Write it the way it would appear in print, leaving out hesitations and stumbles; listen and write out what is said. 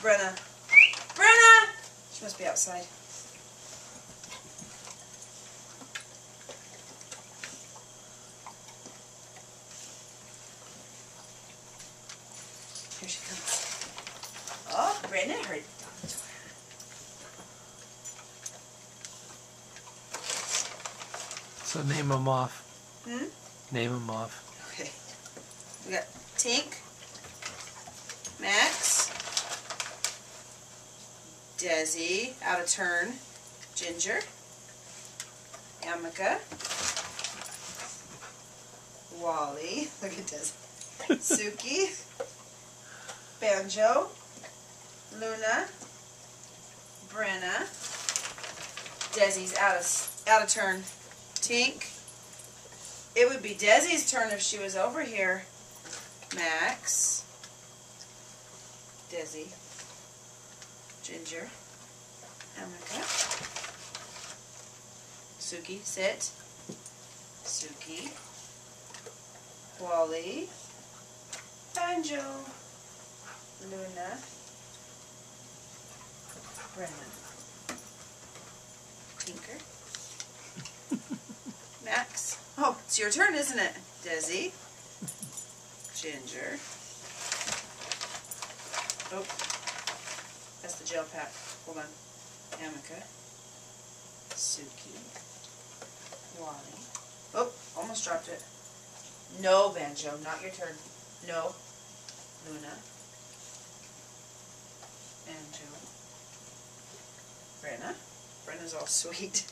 Brenna. Brenna! She must be outside. Here she comes. Oh, Brenna heard. So name them off. Hmm? Name them off. Okay. We got Tink, Max, Desi, out of turn, Ginger, Amica, Wally, look at Desi, Suki, Banjo, Luna, Brenna, Desi's out of turn, Tink. It would be Desi's turn if she was over here. Max, Desi, Ginger, Amica, Suki, sit, Suki, Wally, Banjo, Luna, Brenna, Tinker, Max. Oh, it's your turn, isn't it? Desi, Ginger. Oh, that's the gel pack. Hold on. Amica, Suki, Wally. Oh, almost dropped it. No, Banjo, not your turn. No. Luna, Banjo, Brenna. Brenna's all sweet.